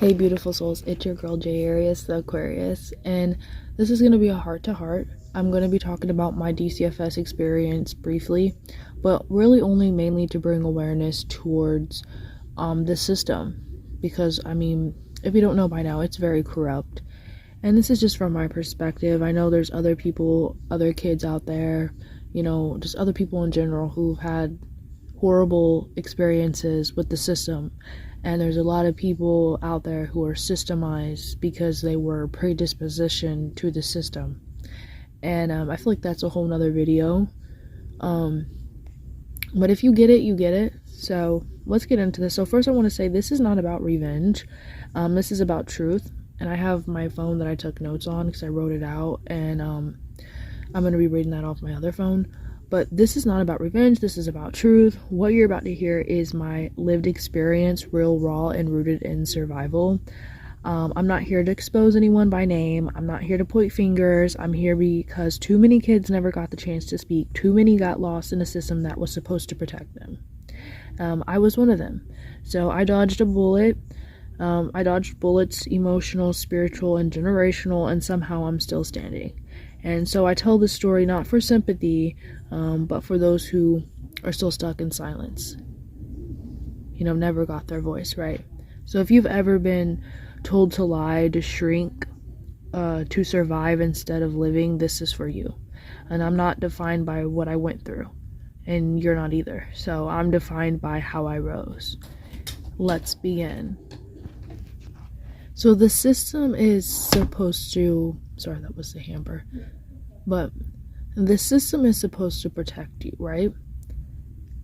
Hey beautiful souls, it's your girl J Arius the Aquarius, and this is going to be a heart to heart. I'm going to be talking about my DCFS experience briefly, but really only mainly to bring awareness towards the system, because I mean, if you don't know by now, it's very corrupt. And this is just from my perspective. I know there's other people, other kids out there, just other people in general who've had horrible experiences with the system, and there's a lot of people out there who are systemized because they were predispositioned to the system. And I feel like that's a whole nother video, but if you get it, you get it. So let's get into this. So first I want to say this is not about revenge. This is about truth, and I have my phone that I took notes on because I wrote it out, and I'm going to be reading that off my other phone. But this is not about revenge, this is about truth. What you're about to hear is my lived experience, real, raw, and rooted in survival. I'm not here to expose anyone by name. I'm not here to point fingers. I'm here because too many kids never got the chance to speak. Too many got lost in a system that was supposed to protect them. I was one of them. So I dodged a bullet. I dodged bullets, emotional, spiritual, and generational, and somehow I'm still standing. And so I tell this story not for sympathy, but for those who are still stuck in silence. Never got their voice, right? So if you've ever been told to lie, to shrink, to survive instead of living, this is for you. And I'm not defined by what I went through, and you're not either. So I'm defined by how I rose. Let's begin. So the system is supposed to, sorry, that was the hamper, but the system is supposed to protect you, right?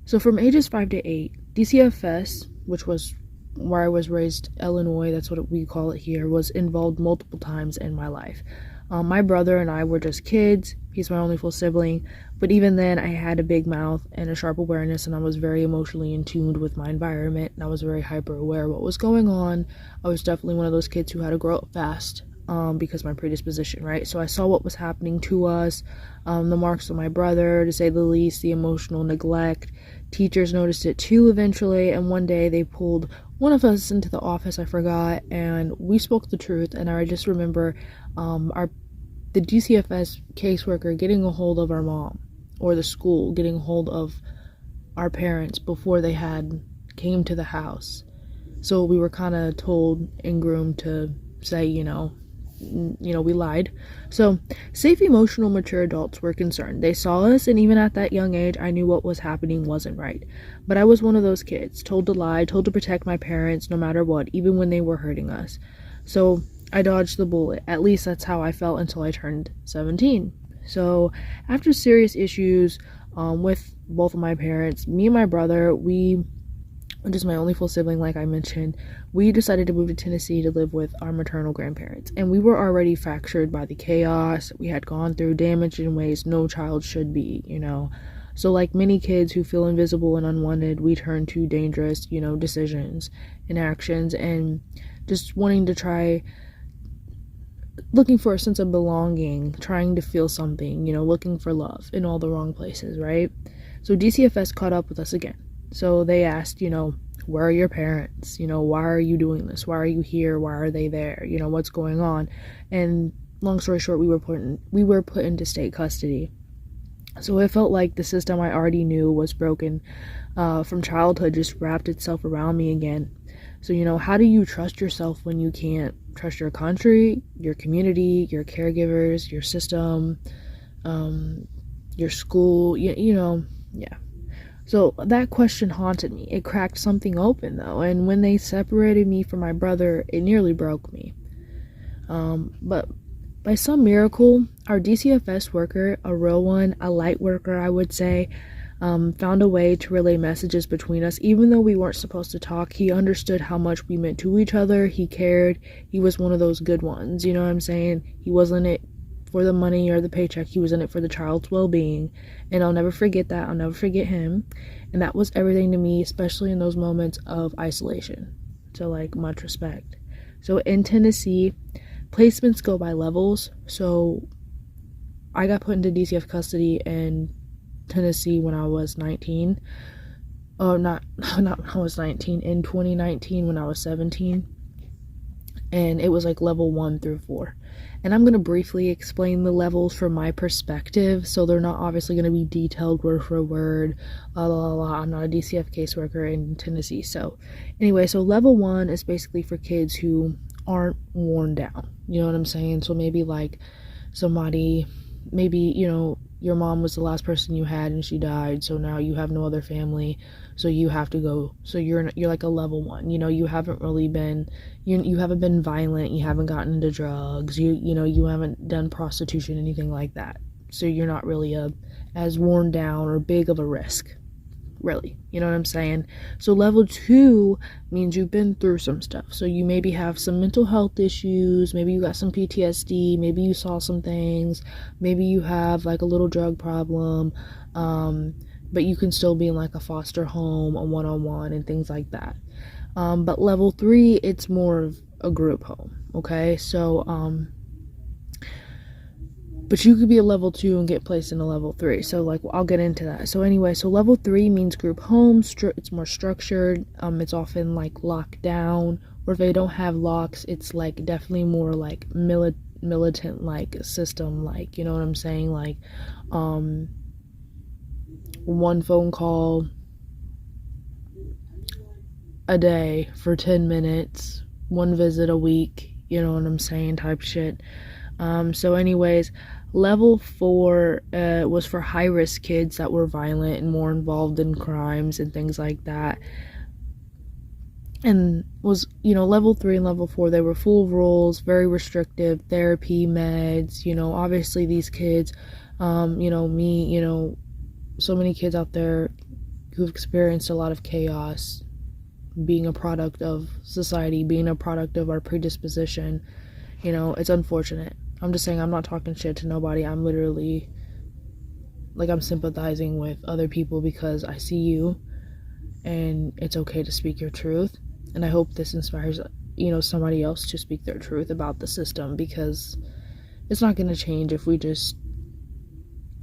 So from ages 5 to 8, DCFS, which was where I was raised, Illinois, that's what we call it here, was involved multiple times in my life. My brother and I were just kids. He's my only full sibling, but even then I had a big mouth and a sharp awareness, and I was very emotionally in tune with my environment, and I was very hyper aware of what was going on. I was definitely one of those kids who had to grow up fast, because of my predisposition, right? So I saw what was happening to us, the marks of my brother, to say the least, the emotional neglect. Teachers noticed it too eventually, and one day they pulled one of us into the office, I forgot, and we spoke the truth. And I just remember the DCFS caseworker getting a hold of our mom, or the school getting a hold of our parents before they had came to the house. So we were kind of told and groomed to say, we lied. So safe, emotional, mature adults were concerned. They saw us, and even at that young age, I knew what was happening wasn't right. But I was one of those kids, told to lie, told to protect my parents no matter what, even when they were hurting us. So I dodged the bullet. At least that's how I felt until I turned 17. So after serious issues with both of my parents, me and my brother, which is my only full sibling, like I mentioned, we decided to move to Tennessee to live with our maternal grandparents. And we were already fractured by the chaos. We had gone through damage in ways no child should be, So like many kids who feel invisible and unwanted, we turn to dangerous, decisions and actions, and just wanting to try, looking for a sense of belonging, trying to feel something, looking for love in all the wrong places, right? So DCFS caught up with us again. So they asked, where are your parents? Why are you doing this? Why are you here? Why are they there? What's going on? And long story short, we were put into state custody. So it felt like the system I already knew was broken from childhood just wrapped itself around me again. So, how do you trust yourself when you can't trust your country, your community, your caregivers, your system, your school, yeah. So that question haunted me. It cracked something open, though, and when they separated me from my brother, it nearly broke me. But by some miracle, our DCFS worker, a real one, a light worker, I would say, found a way to relay messages between us. Even though we weren't supposed to talk, he understood how much we meant to each other. He cared. He was one of those good ones, you know what I'm saying? He wasn't it for the money or the paycheck. He was in it for the child's well-being, and I'll never forget that. I'll never forget him, and that was everything to me, especially in those moments of isolation. So like, much respect. So in Tennessee, placements go by levels. So I got put into DCF custody in Tennessee when I was 19. Oh, not when I was 19, in 2019 when I was 17. and it was like level 1 through 4. And I'm going to briefly explain the levels from my perspective, so they're not obviously going to be detailed word for word. I'm not a DCF caseworker in Tennessee. So anyway, so level 1 is basically for kids who aren't worn down. You know what I'm saying? So maybe like somebody, maybe, you know, your mom was the last person you had and she died, so now you have no other family, so you have to go, so you're like a level 1, you know, you haven't really been, you haven't been violent, you haven't gotten into drugs, you know, you haven't done prostitution, anything like that, so you're not really as worn down or big of a risk, really, you know what I'm saying? So level 2 means you've been through some stuff, so you maybe have some mental health issues, maybe you got some PTSD, maybe you saw some things, maybe you have like a little drug problem, but you can still be in like a foster home, a one-on-one, and things like that. But level 3, it's more of a group home, okay? So but you could be a level 2 and get placed in a level 3. So like, I'll get into that. So anyway, so level 3 means group home. It's more structured. It's often like locked down, or if they don't have locks, it's like definitely more like militant like system, like, you know what I'm saying? Like one phone call a day for 10 minutes, one visit a week, you know what I'm saying, type shit. So anyways, level 4 was for high-risk kids that were violent and more involved in crimes and things like that. And was, you know, level 3 and level 4, they were full of rules, very restrictive, therapy, meds, you know, obviously these kids, you know, me, you know, so many kids out there who've experienced a lot of chaos, being a product of society, being a product of our predisposition, you know, it's unfortunate. I'm just saying, I'm not talking shit to nobody. I'm literally, like, I'm sympathizing with other people because I see you, and it's okay to speak your truth. And I hope this inspires, you know, somebody else to speak their truth about the system, because it's not going to change if we just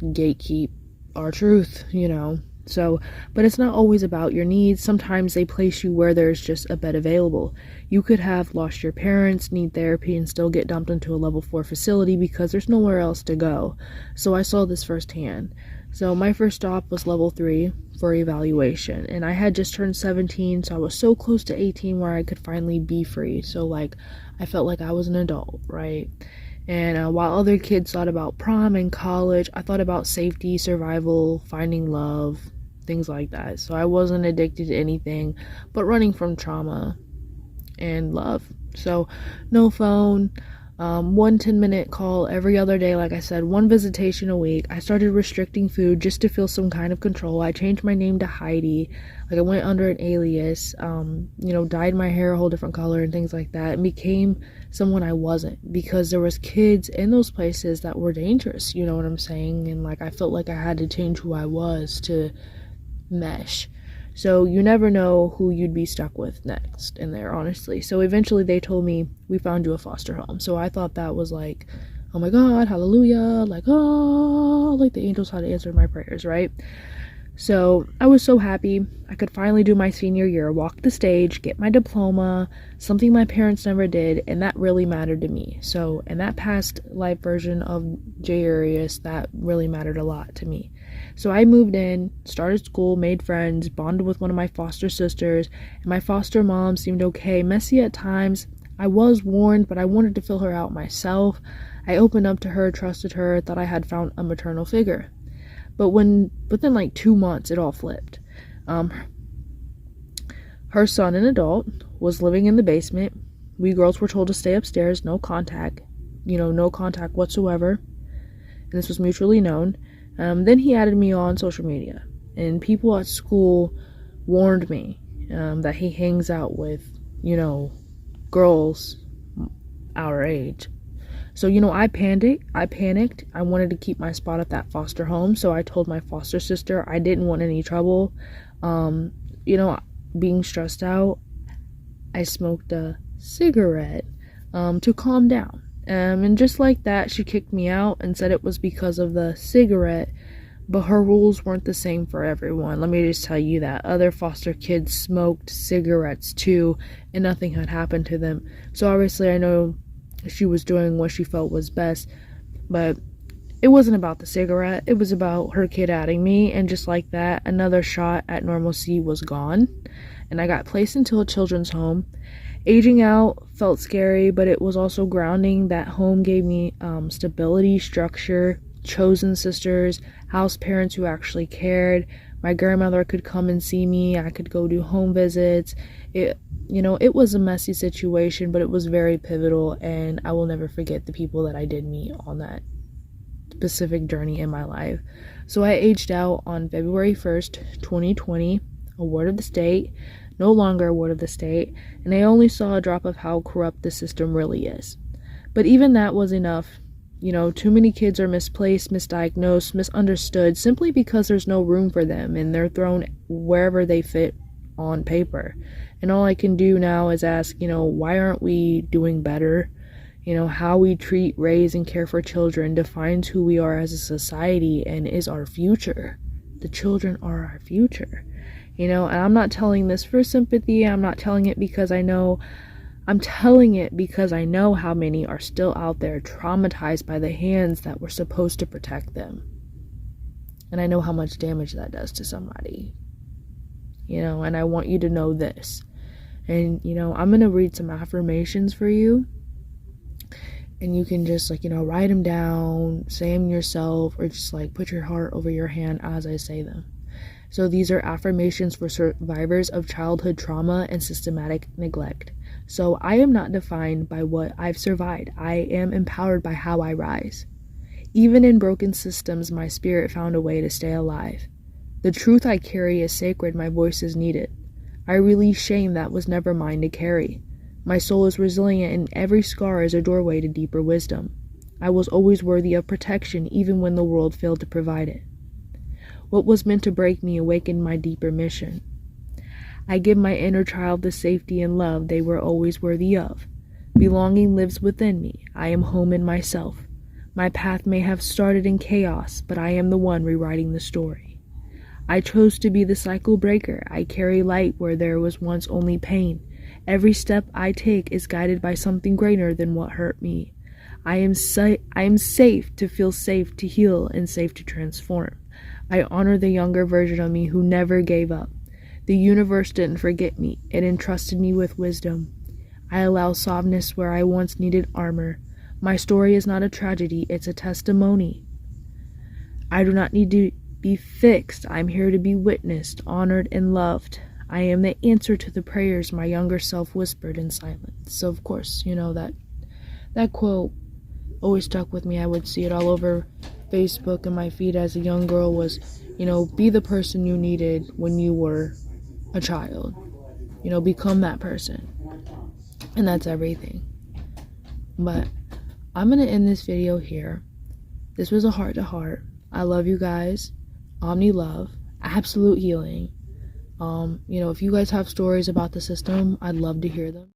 gatekeep our truth, you know. So, but it's not always about your needs. Sometimes they place you where there's just a bed available. You could have lost your parents, need therapy, and still get dumped into a level 4 facility because there's nowhere else to go. So I saw this firsthand. So my first stop was level 3 for evaluation, and I had just turned 17, so I was so close to 18 where I could finally be free. So like, I felt like I was an adult, right? And while other kids thought about prom and college, I thought about safety, survival, finding love, things like that. So I wasn't addicted to anything but running from trauma and love. So no phone, 1 10-minute call every other day, like I said, 1 visitation a week. I started restricting food just to feel some kind of control. I changed my name to Heidi. Like, I went under an alias, you know, dyed my hair a whole different color and things like that, and became someone I wasn't, because there was kids in those places that were dangerous, you know what I'm saying? And like, I felt like I had to change who I was to mesh. So you never know who you'd be stuck with next in there, honestly. So eventually they told me, we found you a foster home. So I thought that was like, oh my God, hallelujah, like, oh, like the angels had answered my prayers, right? So I was so happy. I could finally do my senior year, walk the stage, get my diploma, something my parents never did, and that really mattered to me. So in that past life version of J. Arius, that really mattered a lot to me. So I moved in, started school, made friends, bonded with one of my foster sisters, and my foster mom seemed okay, messy at times. I was warned, but I wanted to fill her out myself. I opened up to her, trusted her, thought I had found a maternal figure. But within like 2 months, it all flipped. Her son, an adult, was living in the basement. We girls were told to stay upstairs, no contact, no contact whatsoever. And this was mutually known. Then he added me on social media, and people at school warned me that he hangs out with, girls our age. So, I panicked. I wanted to keep my spot at that foster home, so I told my foster sister I didn't want any trouble. Being stressed out, I smoked a cigarette to calm down. And just like that, she kicked me out and said it was because of the cigarette. But her rules weren't the same for everyone. Let me just tell you that. Other foster kids smoked cigarettes too, and nothing had happened to them. So obviously I know she was doing what she felt was best, but it wasn't about the cigarette. It was about her kid adding me, and just like that, another shot at normalcy was gone, and I got placed into a children's home. Aging out felt scary, but it was also grounding. That home gave me stability, structure, chosen sisters, house parents who actually cared. My grandmother could come and see me. I could go do home visits. It was a messy situation, but it was very pivotal, and I will never forget the people that I did meet on that specific journey in my life. So I aged out on February 1st, 2020, a ward of the state, no longer a ward of the state, and I only saw a drop of how corrupt the system really is. But even that was enough. Too many kids are misplaced, misdiagnosed, misunderstood, simply because there's no room for them, and they're thrown wherever they fit on paper. And all I can do now is ask, why aren't we doing better? How we treat, raise, and care for children defines who we are as a society and is our future. The children are our future. And I'm not telling this for sympathy. I'm not telling it because I know. I'm telling it because I know how many are still out there traumatized by the hands that were supposed to protect them. And I know how much damage that does to somebody. And I want you to know this. And, I'm going to read some affirmations for you. And you can just, write them down, say them yourself, or just, put your heart over your hand as I say them. So these are affirmations for survivors of childhood trauma and systematic neglect. So I am not defined by what I've survived. I am empowered by how I rise. Even in broken systems, my spirit found a way to stay alive. The truth I carry is sacred, my voice is needed. I release shame that was never mine to carry. My soul is resilient, and every scar is a doorway to deeper wisdom. I was always worthy of protection, even when the world failed to provide it. What was meant to break me awakened my deeper mission. I give my inner child the safety and love they were always worthy of. Belonging lives within me. I am home in myself. My path may have started in chaos, but I am the one rewriting the story. I chose to be the cycle breaker. I carry light where there was once only pain. Every step I take is guided by something greater than what hurt me. I am safe to feel safe to heal and safe to transform. I honor the younger version of me who never gave up. The universe didn't forget me. It entrusted me with wisdom. I allow softness where I once needed armor. My story is not a tragedy, it's a testimony. I do not need to be fixed. I'm here to be witnessed, honored, and loved. I am the answer to the prayers my younger self whispered in silence. So of course, that quote always stuck with me. I would see it all over Facebook and my feed as a young girl was, be the person you needed when you were a child. Become that person. And that's everything. But I'm going to end this video here. This was a heart to heart. I love you guys. Omni love. Absolute healing. If you guys have stories about the system, I'd love to hear them.